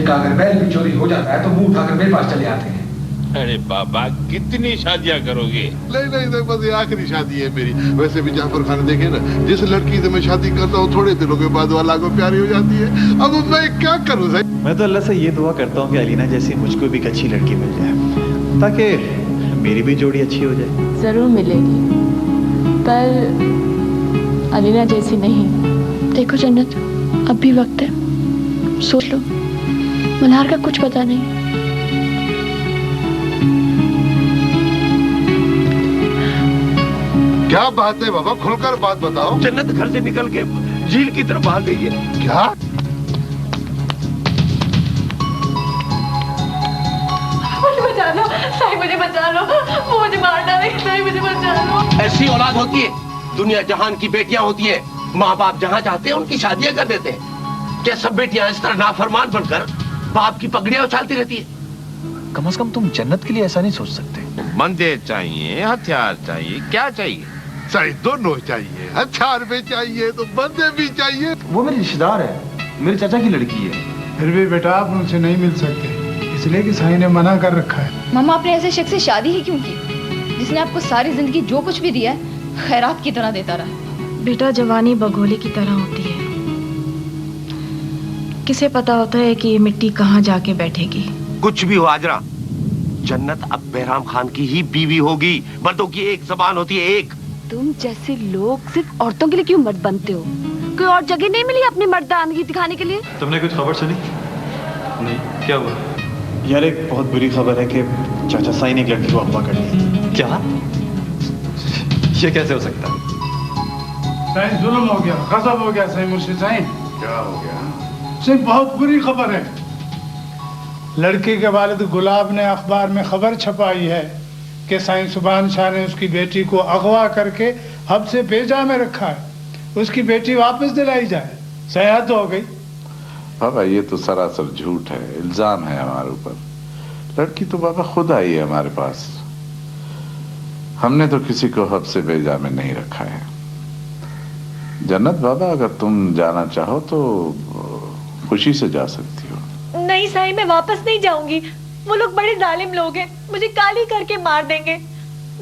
एक का अगर बैल भी चोरी हो जाता है तो मुंह उठाकर मेरे पास चले आते हैं। अरे बाबा, कितनी शादियां करोगे? नहीं, बस ये आखिरी शादी है मेरी। वैसे भी जाफर खान देखे ना, जिस लड़की से मैं शादी करता हूँ थोड़े दिनों के बाद वाला को प्यारी हो जाती है। अब मैं क्या करूँ सही? मैं तो अल्लाह से ये दुआ करता हूँ कि अलीना जैसी मुझको भी एक अच्छी लड़की मिल जाए, ताकि मेरी भी जोड़ी अच्छी हो जाए। जरूर मिलेगी, पर अलीना जैसी नहीं। देखो जन्नत, अब भी वक्त है, सोच लो। मल्हार का कुछ पता नहीं। क्या बात है बाबा, खुलकर बात बताओ। जन्नत घर से निकल के झील की तरफ भाग गई है। क्या? मुझे बचा लो साईं, मुझे बचा लो, वो मुझे मार डालेंगे साईं, मुझे बचा लो। ऐसी औलाद होती है, दुनिया जहान की बेटियां होती है। माँ बाप जहाँ चाहते हैं उनकी शादियां कर देते हैं। क्या सब बेटियां इस तरह नाफरमान बनकर बाप की पगड़ियां उछालती रहती है? कम से कम तुम जन्नत के लिए ऐसा नहीं सोच सकते। मंदिर चाहिए, हथियार चाहिए, क्या चाहिए? सही, दोनों चाहिए। हथियार भी चाहिए तो बंदे भी चाहिए। वो मेरे रिश्तेदार है, मेरे चाचा की लड़की है। फिर भी बेटा आप उनसे नहीं मिल सकते, इसलिए कि साईं ने मना कर रखा है। मामा, आपने ऐसे शख्स से शादी ही क्यों की, जिसने आपको सारी जिंदगी जो कुछ भी दिया है खैरात की तरह देता रहा? बेटा, जवानी बगोले की तरह होती है, किसे पता होता है कि ये मिट्टी कहाँ जाके बैठेगी। कुछ भी हो आजरा, जन्नत अब बहराम खान की ही बीवी होगी। मर्दों की एक जबान होती है, एक। तुम जैसे लोग सिर्फ औरतों के लिए क्यों मर्द बनते हो? कोई और जगह नहीं मिली अपनी मर्दानगी दिखाने के लिए? तुमने कुछ खबर सुनी? नहीं, क्या हुआ? यार, एक बहुत बुरी खबर है कि चाचा साईं ने एक लड़की को अगवा कर लिया। क्या? ये कैसे हो सकता है? साईं, जुल्म हो गया, गजब हो गया साईं मुर्शिद साईं। क्या हो गया? साईं, बहुत बुरी खबर है। लड़की के वालिद गुलाब ने अखबार में खबर छपाई है कि साईं सुभान शाह ने उसकी बेटी को अगवा करके हब से बेजा में रखा है। उसकी बेटी वापस दिलाई जाए। सयाहत हो गई। बाबा, ये तो सरासर झूठ है, इल्जाम है हमारे ऊपर। लड़की तो बाबा खुद आई है हमारे पास। हमने तो किसी को हब से बेजा में नहीं रखा है। जन्नत बाबा, अगर तुम जाना चाहो तो खुशी से जा सकती हो। नहीं साईं, मैं वापस नहीं जाऊंगी। वो लोग बड़े जालिम लोग हैं, मुझे काली करके मार देंगे।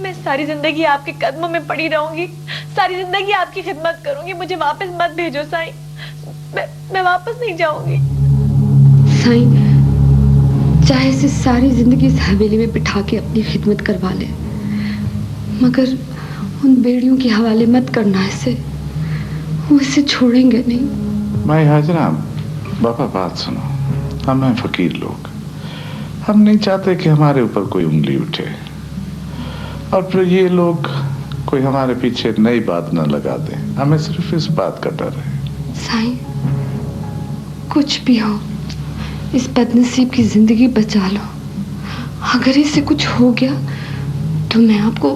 मैं सारी जिंदगी आपके कदमों में पड़ी रहूंगी, सारी जिंदगी आपकी खिदमत करूंगी। मुझे वापस मत भेजो साईं, मैं वापस नहीं जाऊंगी। साईं, चाहे इसे सारी जिंदगी इस हवेली में बिठा के अपनी खिदमत करवा ले, मगर उन बेड़ियों के हवाले मत करना इसे, वो इसे छोड़ेंगे नहीं। भाई हाजरा, बाबा बात सुनो, हम हैं फकीर लोग। हम नहीं चाहते कि हमारे ऊपर कोई उंगली उठे और फिर ये लोग कोई हमारे पीछे नई बात न लगा दे। हमें सिर्फ इस बात का डर है। साईं, कुछ भी हो, इस बदनसीब की जिंदगी बचा लो। अगर इसे कुछ हो गया तो मैं आपको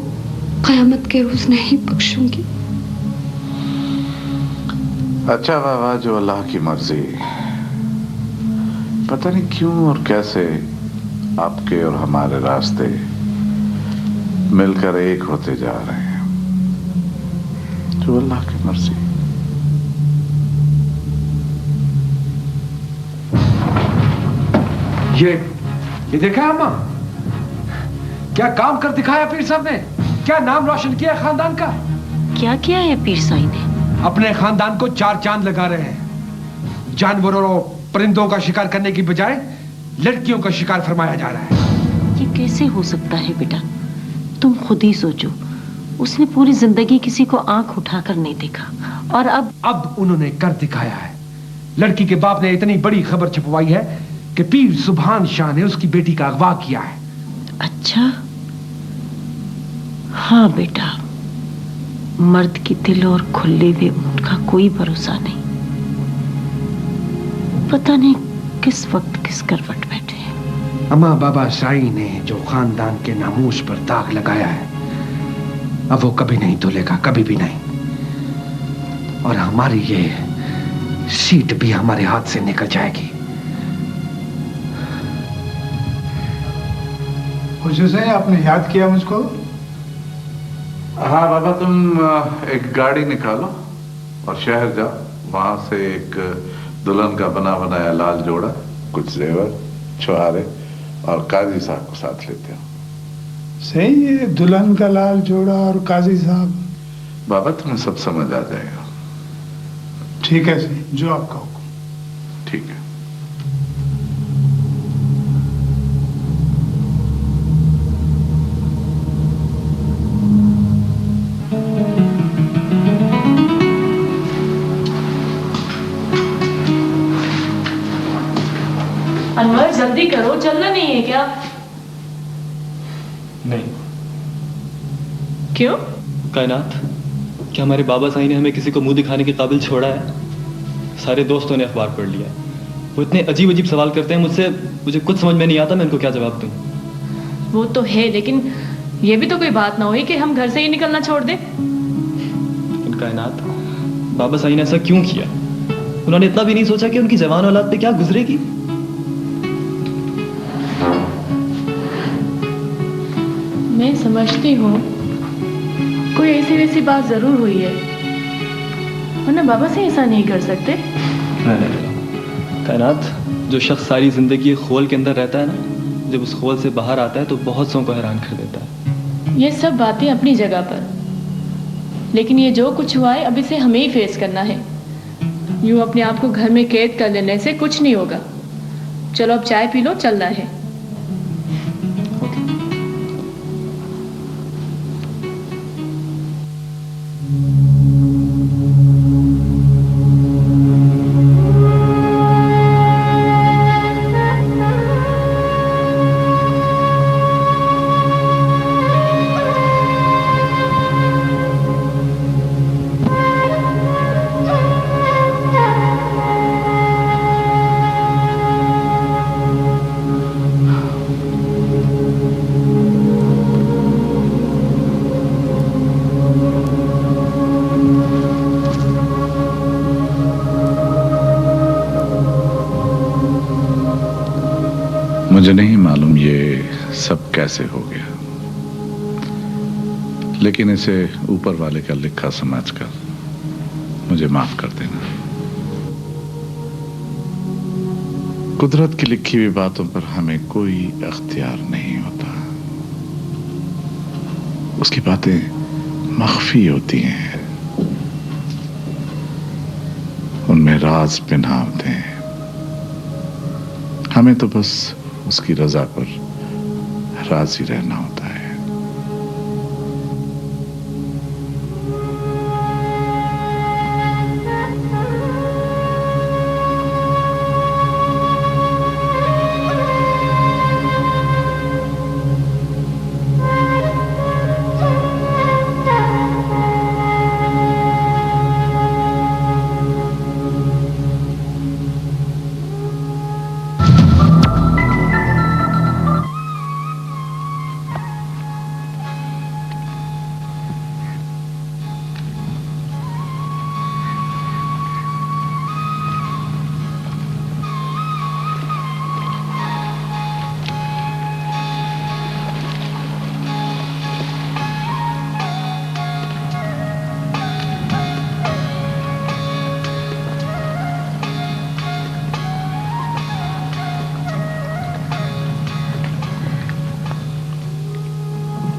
क़यामत के रोज नहीं बख्शूंगी। अच्छा बाबा, जो अल्लाह की मर्जी। पता नहीं क्यों और कैसे आपके और हमारे रास्ते मिलकर एक होते जा रहे हैं। जो अल्लाह की मर्जी। ये देखा अम्मा, क्या काम कर दिखाया पीर साहब ने, क्या नाम रोशन किया खानदान का। क्या किया है पीर साईं ने? अपने खानदान को चार चांद लगा रहे हैं। जानवरों और परिंदों का शिकार करने की बजाय लड़कियों का शिकार फरमाया जा रहा है। ये कैसे हो सकता है बेटा? तुम खुद ही सोचो, उसने पूरी जिंदगी किसी को आंख उठाकर नहीं देखा, और अब उन्होंने कर दिखाया है। लड़की के बाप ने इतनी बड़ी खबर छपवाई है कि पीर सुभान शाह ने उसकी बेटी का अगवा किया है। अच्छा, हाँ बेटा, मर्द की दिल और खुले हुए ऊंट का कोई भरोसा नहीं। पता नहीं किस वक्त किस करवट बैठे हैं। अम्मा, बाबा शाही ने जो खानदान के नामूस पर दाग लगाया है, अब वो कभी नहीं धुलेगा, कभी भी नहीं। और हमारी ये सीट भी हमारे हाथ से निकल जाएगी। खुशी से आपने याद किया मुझको? हाँ बाबा, तुम एक गाड़ी निकालो और शहर जाओ। वहां से एक दुल्हन का बना बनाया लाल जोड़ा कुछ जेवर, छुहारे और काजी साहब को साथ लेते हो। सही है, दुल्हन का लाल जोड़ा और काजी साहब। बाबा तुम्हें सब समझ आ जाएगा। ठीक है सही, जो आपका हुक्म। ठीक है। अनवर जल्दी करो, चलना नहीं है क्या? नहीं। क्यों? कायनात, क्या हमारे बाबा साईं ने हमें किसी को मुंह दिखाने के काबिल छोड़ा है? सारे दोस्तों ने अखबार पढ़ लिया। वो इतने अजीब अजीब सवाल करते हैं मुझसे, मुझे कुछ समझ में नहीं आता मैं इनको क्या जवाब दूं। वो तो है, लेकिन ये भी तो कोई बात ना हुई कि हम घर से ही निकलना छोड़ दें। कायनात, बाबा साईं ने ऐसा क्यों किया? उन्होंने इतना भी नहीं सोचा कि उनकी जवान औलाद पे क्या गुजरेगी? मैं समझती हूँ कोई ऐसी वैसी बात जरूर हुई है, वरना बाबा से ऐसा नहीं कर सकते। नहीं। कायनात, जो शख्स सारी जिंदगी खोल के अंदर रहता है ना, जब उस खोल से बाहर आता है तो बहुत सौ को हैरान कर देता है। ये सब बातें अपनी जगह पर, लेकिन ये जो कुछ हुआ है अब इसे हमें ही फेस करना है। यूं अपने आप को घर में कैद कर लेने से कुछ नहीं होगा। चलो अब चाय पी लो, चलना है। मुझे नहीं मालूम ये सब कैसे हो गया, लेकिन इसे ऊपर वाले का लिखा समझकर मुझे माफ कर देना। कुदरत की लिखी हुई बातों पर हमें कोई अख्तियार नहीं होता। उसकी बातें मख्फी होती हैं, उनमें राज पिन्हा होते हैं। हमें तो बस उसकी रजा पर राजी रहना होता है।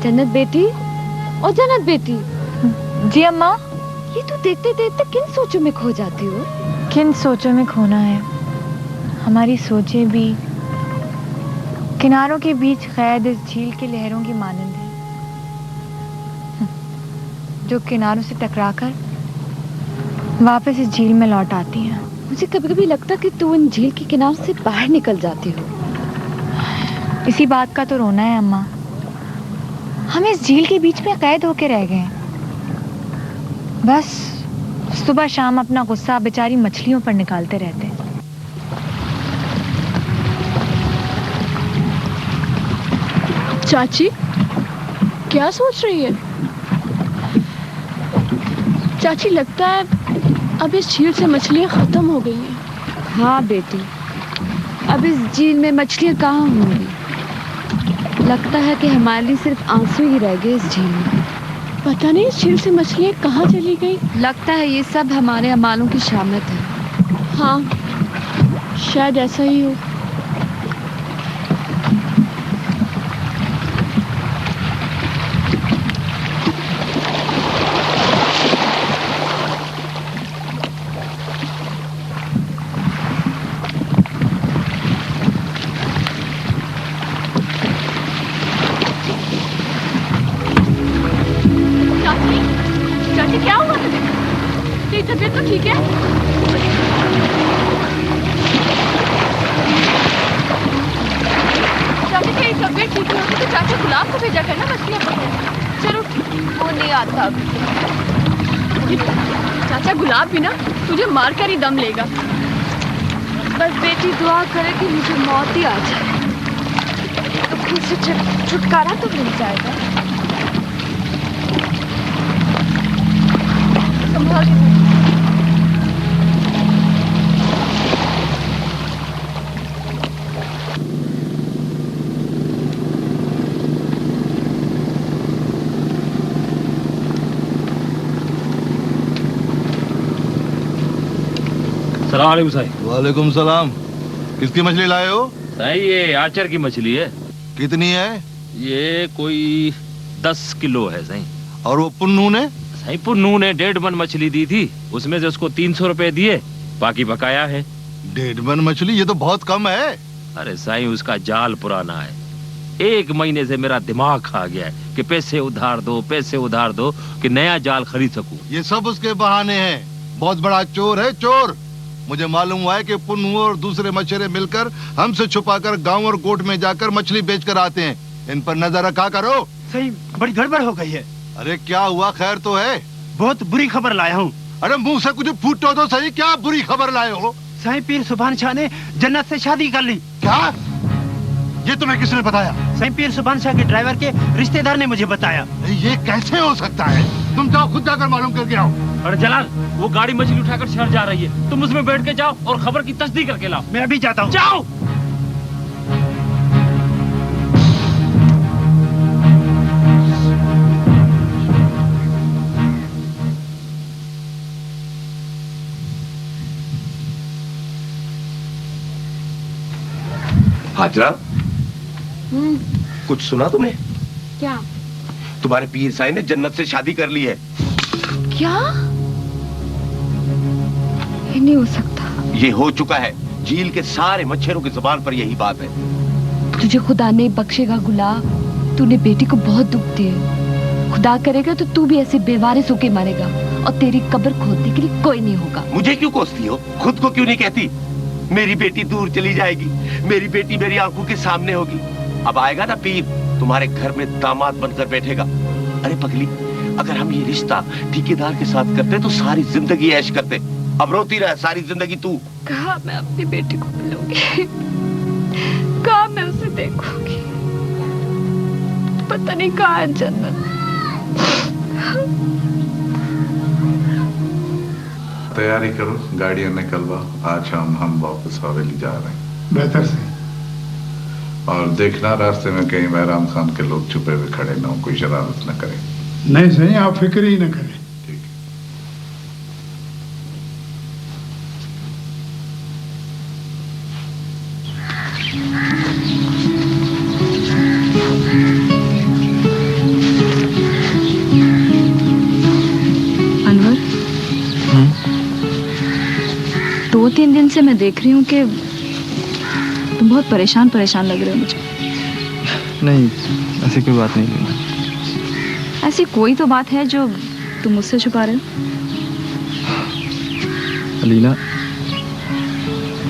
जन्नत बेटी, ओ जन्नत बेटी। जी अम्मा। ये तो देखते देखते किन सोचों में खो जाती हो? किन सोचों में खोना है? हमारी सोचें भी किनारों के बीच कैद इस झील की लहरों की मानंद है, जो किनारों से टकराकर वापस इस झील में लौट आती हैं। मुझे कभी कभी लगता कि तू इन झील के किनारे से बाहर निकल जाती हो। इसी बात का तो रोना है अम्मा। हम इस झील के बीच में कैद होके रह गए। बस सुबह शाम अपना गुस्सा बेचारी मछलियों पर निकालते रहते। चाची क्या सोच रही है? चाची लगता है अब इस झील से मछलियां खत्म हो गई हैं। हाँ बेटी, अब इस झील में मछलियां कहाँ होंगी। लगता है कि हमारे लिए सिर्फ आंसू ही रह गए इस झील में। पता नहीं इस झील से मछलियां कहाँ चली गई। लगता है ये सब हमारे अमालों की शामत है। हाँ शायद ऐसा ही हो। चाची क्या हुआ तुझे? तेरी तबीयत तो ठीक है? चाची तेरी तबीयत ठीक नहीं होती तो चाचा गुलाब को भेजा करना मछलियाँ पकड़ने। चलो वो नहीं आता अब। चाचा गुलाब भी ना तुझे मारकर ही दम लेगा। बस बेटी दुआ करे कि मुझे मौत ही आ जाए तो खुद से छुटकारा तो मिल जाएगा। संभाल के। सलाम अलैकुम साईं। वालेकुम सलाम। किसकी मछली लाए हो? साईं ये आचर की मछली है। कितनी है? ये कोई 10 किलो है साईं। और वो पुन्नू ने? साईं पुन्नू ने 1.5 मन मछली दी थी, उसमें से उसको 300 रुपए दिए, बाकी बकाया है। 1.5 मन मछली? ये तो बहुत कम है। अरे साईं उसका जाल पुराना है, 1 महीने से मेरा दिमाग खा गया है कि पैसे उधार दो कि नया जाल खरीद सकूं। ये सब उसके बहाने हैं। बहुत बड़ा चोर है, चोर। मुझे मालूम हुआ है कि पुन्नू और दूसरे मछेरे मिलकर हमसे छुपाकर गांव और गोट में जाकर मछली बेचकर आते हैं। इन पर नजर रखा करो। सही बड़ी गड़बड़ हो गई है। अरे क्या हुआ? खैर तो है? बहुत बुरी खबर लाया हूँ। अरे मुंह से कुछ फूटो तो सही, क्या बुरी खबर लाए हो? साईं पीर सुभान शाह ने जन्नत से शादी कर ली। क्या? ये तुम्हें किसने बताया? साईं पीर सुभान शाह के ड्राइवर के रिश्तेदार ने मुझे बताया। ये कैसे हो सकता है? तुम जाओ खुद जाकर मालूम करके आओ। अरे जलाल वो गाड़ी मछली उठाकर शहर जा रही है, तुम उसमें बैठ के जाओ और खबर की तस्दीक करके लाओ। मैं अभी जाता हूँ। जाओ। हाजरा, कुछ सुना तुमने? क्या? तुम्हारे पीर साईं ने जन्नत से शादी कर ली है। क्या? ये नहीं हो सकता। ये हो चुका है। झील के सारे मच्छरों की जुबान पर यही बात है। तुझे खुदा नहीं बख्शेगा गुलाब। तूने बेटी को बहुत दुख दिए। खुदा करेगा तो तू भी ऐसे बेवारिस होके मरेगा और तेरी कब्र खोदने के लिए कोई नहीं होगा। मुझे क्यों कोसती हो? खुद को क्यों नहीं कहती? मेरी बेटी दूर चली जाएगी, मेरी बेटी मेरी आंखों के सामने होगी। अब आएगा ना पीर, तुम्हारे घर में दामाद बनकर बैठेगा। अरे पगली, अगर हम ये रिश्ता ठेकेदार के साथ करते तो सारी जिंदगी ऐश करते। अब रोती रह सारी जिंदगी तू। कहाँ मैं अपनी बेटी को मिलूंगी, कहाँ मैं उसे देखूंगी? पता नहीं कहाँ है जन्नत। तैयारी करो, गाड़ियां निकलवा। आज हम वापस हवेली जा रहे हैं। बेहतर से। और देखना रास्ते में कहीं बैराम खान के लोग छुपे हुए खड़े न हो, कोई शरारत न करे। नहीं सही, आप फिक्र ही न करें। अनवर, 2-3 दिन से मैं देख रही हूँ कि तुम बहुत परेशान लग रहे हो मुझे। नहीं, ऐसी कोई बात नहीं है। ऐसी कोई तो बात है जो तुम मुझसे छुपा रहे हो। अलीना,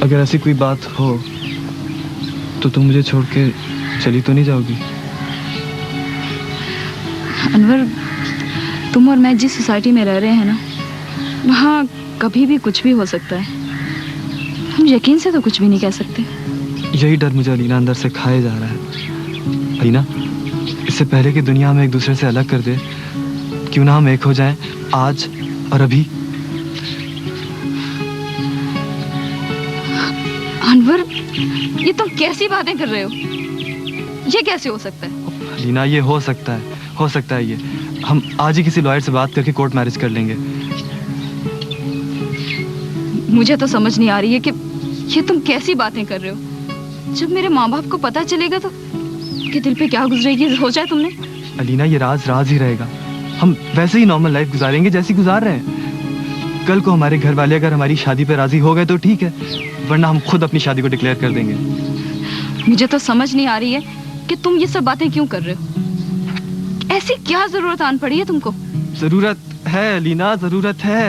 अगर ऐसी कोई बात हो तो तुम मुझे छोड़ के चली तो नहीं जाओगी? अनवर, तुम और मैं जिस सोसाइटी में रह रहे हैं ना, वहाँ कभी भी कुछ भी हो सकता है। हम यकीन से तो कुछ भी नहीं कह सकते। यही डर मुझे अलीना अंदर से खाए जा रहा है। अलीना, इससे पहले कि दुनिया हमें एक दूसरे से अलग कर दे, क्यों ना हम एक हो जाएं आज और अभी। अनवर, ये तुम कैसी बातें कर रहे हो? ये कैसे हो सकता है? अलीना, ये हो सकता है ये। हम आज ही किसी लॉयर से बात करके कोर्ट मैरिज कर लेंगे। मुझे तो समझ नहीं आ रही है कि ये तुम कैसी बातें कर रहे हो। जब मेरे माँ बाप को पता चलेगा तो कि दिल पे क्या गुजरेगी सोचा है तुमने? अलीना, ये राज ही रहेगा। हम वैसे ही नॉर्मल लाइफ गुजारेंगे जैसी गुजार रहे हैं। कल को हमारे घर वाले अगर हमारी शादी पे राजी हो गए तो ठीक है, वरना हम खुद अपनी शादी को डिक्लेयर कर देंगे। मुझे तो समझ नहीं आ रही है कि तुम ये सब बातें क्यों कर रहे हो। ऐसी क्या जरूरत आन पड़ी है तुमको? जरूरत है अलीना, जरूरत है।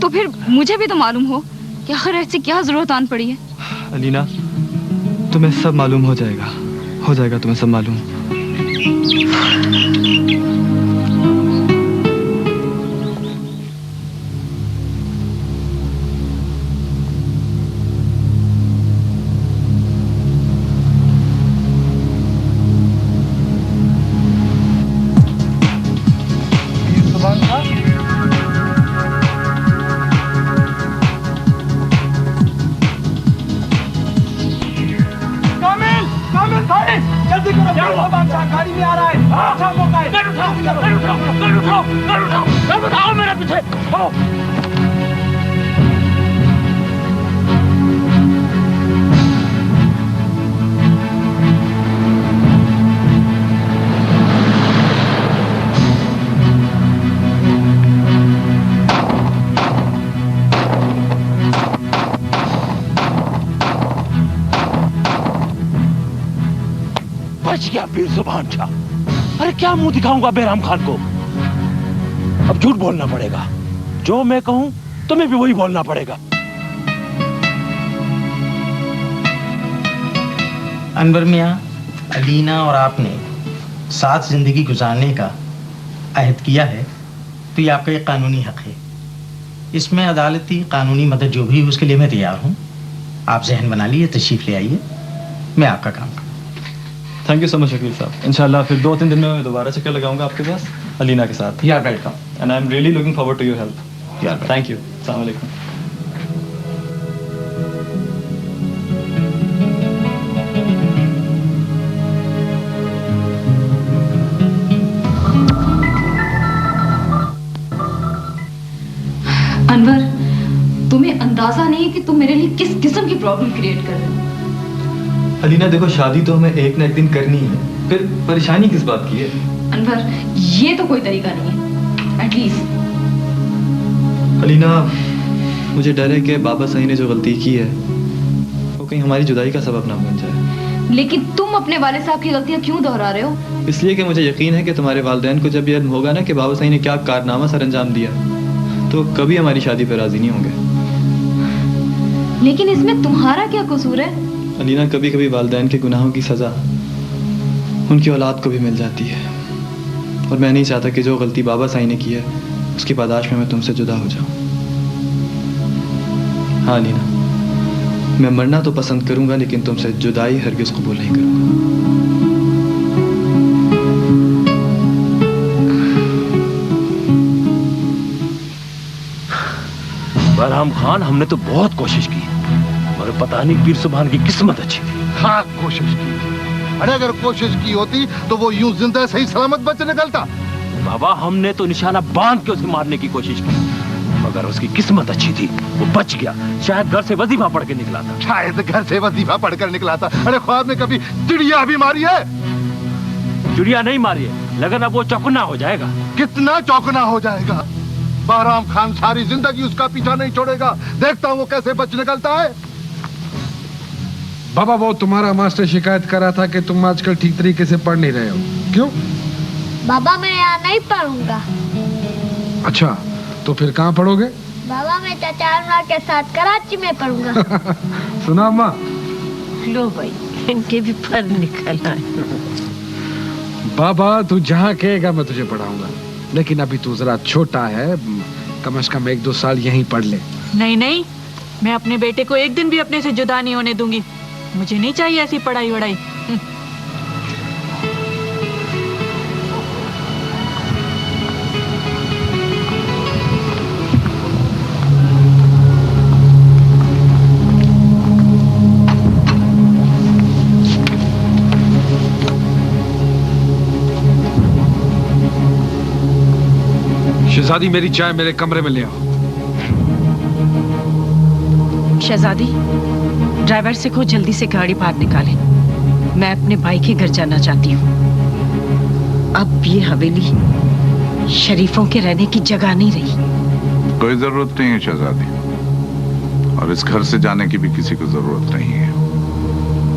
तो फिर मुझे भी तो मालूम हो कि आखिर ऐसी क्या जरूरत आन पड़ी है। अलीना, तुम्हें सब मालूम हो जाएगा तुम्हें सब मालूम। गाड़ी में आ रहा है। अच्छा मौका है। उठाओ मेरे पीछे। बच गया पीर सुभान शाह। अरे क्या मुंह दिखाऊंगा बेराम खान को। अब झूठ बोलना पड़ेगा, जो मैं कहूं तुम्हें भी वही बोलना पड़ेगा। अनवर मियां, अलीना और आपने साथ जिंदगी गुजारने का अहद किया है तो ये आपका एक कानूनी हक है। इसमें अदालती कानूनी मदद जो भी उसके लिए मैं तैयार हूँ। आप जहन बना लिए, तशरीफ ले आइए, मैं आपका काम करूँ। थैंक यू सो मच वकील साहब। इंशाल्लाह फिर 2-3 दिन में मैं दोबारा चक्कर लगाऊंगा आपके पास अलीना के साथ। You are welcome and I am really looking forward to your help. Thank you. अस्सलाम वालेकुम। अनवर, तुम्हें अंदाजा नहीं कि तुम मेरे लिए किस किस्म की प्रॉब्लम क्रिएट कर रहे हो। अलीना देखो, शादी तो हमें एक न एक दिन करनी है, फिर परेशानी किस बात की है। अनवर, ये तो कोई तरीका नहीं है। एटलीस्ट अलीना, मुझे डर है कि बाबा सही ने जो गलती की है वो कहीं हमारी जुदाई का सबब ना बन जाए। लेकिन तुम अपने वाले साहब की गलतियां क्यों दोहरा रहे हो? इसलिए कि मुझे यकीन है कि तुम्हारे वालिदैन को जब ये इल्म होगा ना कि बाबा सही ने क्या कारनामा सर अंजाम दिया, तो कभी हमारी शादी पर राजी नहीं होंगे। लेकिन इसमें तुम्हारा क्या कसूर है? अलीना, कभी कभी वालिदैन के गुनाहों की सज़ा उनकी औलाद को भी मिल जाती है, और मैं नहीं चाहता कि जो गलती बाबा साईं ने की है उसकी पादाश में मैं तुमसे जुदा हो जाऊं। हाँ अलीना, मैं मरना तो पसंद करूंगा, लेकिन तुमसे जुदाई हरगिज़ कबूल नहीं करूंगा। बहराम खान, हमने तो बहुत कोशिश की, मगर पता नहीं पीर सुभान की किस्मत अच्छी थी। हाँ, कोशिश की। अरे अगर कोशिश की होती तो वो यूं जिंदा सही सलामत बच निकलता। बाबा, हमने तो निशाना बांध के उसे मारने की कोशिश की, मगर उसकी किस्मत अच्छी थी, वो बच गया। शायद घर से वजीफा पढ़ के निकला था। शायद घर से वजीफा पढ़कर निकला था। अरे ख्वाब में कभी चिड़िया भी मारी है? चिड़िया नहीं मारी है, लेकिन अब वो चौकना हो जाएगा। कितना चौकना हो जाएगा? बहराम खान सारी जिंदगी उसका पीछा नहीं छोड़ेगा। देखता हूँ वो कैसे बच निकलता है। बाबा, वो तुम्हारा मास्टर शिकायत कर रहा था कि तुम आजकल ठीक तरीके से पढ़ नहीं रहे हो। क्यों? बाबा, मैं यहाँ नहीं पढ़ूंगा। अच्छा, तो फिर कहाँ पढ़ोगे? बाबा, मैं चाचा अनवर के साथ कराची में पढ़ूंगा। सुना अम्मा? लो भाई, इनके भी पर निकल आए। बाबा, तू जहाँ कहेगा मैं तुझे पढ़ाऊंगा, लेकिन अभी तू जरा छोटा है, कम से कम 1-2 साल यहीं पढ़ ले। नहीं नहीं, मैं अपने बेटे को एक दिन भी अपने से जुदा नहीं होने दूंगी। मुझे नहीं चाहिए ऐसी पढ़ाई वढ़ाई। शहजादी, मेरी चाय मेरे कमरे में ले आओ। शहजादी, ड्राइवर से कहो जल्दी से गाड़ी बाहर निकाले। मैं अपने भाई के घर जाना चाहती हूँ। अब ये हवेली शरीफों के रहने की जगह नहीं रही। कोई जरूरत नहीं है शहजादी, और इस घर से जाने की भी किसी को जरूरत नहीं है।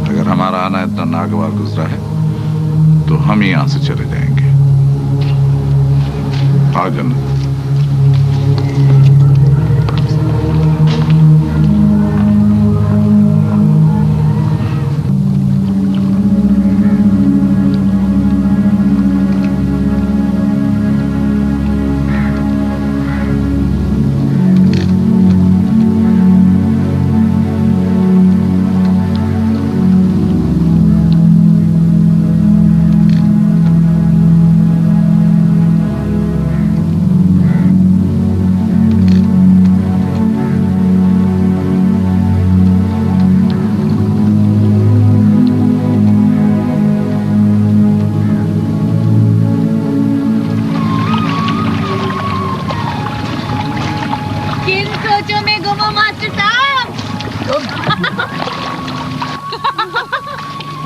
अगर हमारा आना इतना नागवार गुजरा है तो हम ही यहाँ से चले जाएंगे। आ जन्नत।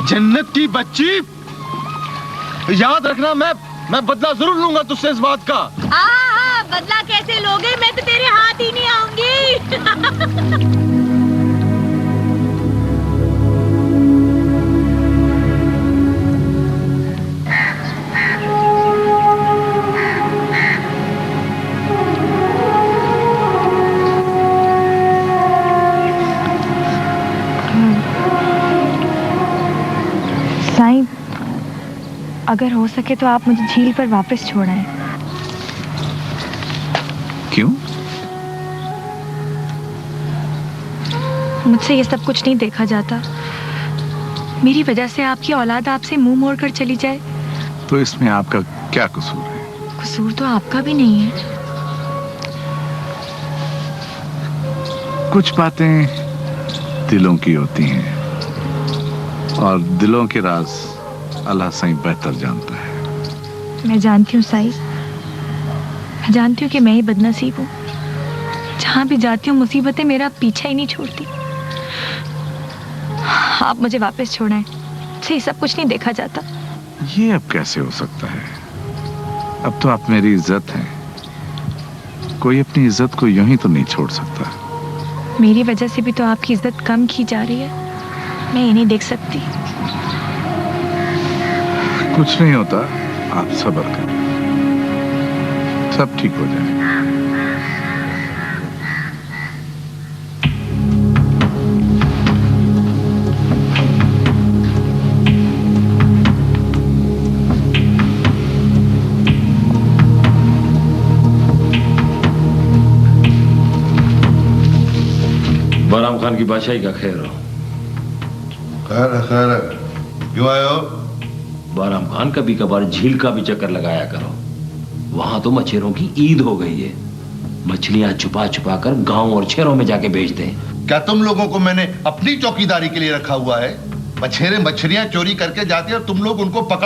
जन्नत की बच्ची, याद रखना मैं बदला जरूर लूंगा तुझसे इस बात का। हाँ, बदला कैसे लोगे? मैं तो तेरे हाथ ही नहीं आऊंगी। साईं, अगर हो सके तो आप मुझे झील पर वापस छोड़ाएं। क्यों? मुझसे ये सब कुछ नहीं देखा जाता। मेरी वजह से आपकी औलाद आपसे मुंह मोड़कर चली जाए तो इसमें आपका क्या कसूर है? कसूर तो आपका भी नहीं है। कुछ बातें दिलों की होती हैं और दिलों के राज अल्लाह साईं बेहतर जानता है। मैं जानती हूँ साईं, मैं जानती हूँ कि मैं ही बदनसीब हूँ। जहाँ भी जाती हूँ मुसीबतें मेरा पीछा ही नहीं छोड़ती। आप मुझे वापस छोड़ें, मुझसे ये सब कुछ नहीं देखा जाता। ये अब कैसे हो सकता है? अब तो आप मेरी इज्जत हैं। कोई अपनी इज्जत को यूं ही तो नहीं छोड़ सकता। मेरी वजह से भी तो आपकी इज्जत कम की जा रही है। मैं ये नहीं देख सकती। कुछ नहीं होता, आप सब्र करें, सब ठीक हो जाएगा। बाराम खान की बादशाही का खैर हो। खैर क्यों आए हो? बाराम खान कभी कभार झील का भी चक्कर लगाया करो। वहां तो मछेरों की ईद हो गई है। मछलियां छुपा छुपा कर गांव और शहरों में जाके बेचते हैं। क्या तुम लोगों को मैंने अपनी चौकीदारी के लिए रखा हुआ है? मछेरे मछलियां चोरी करके जाती है और तुम लोग उनको पकड़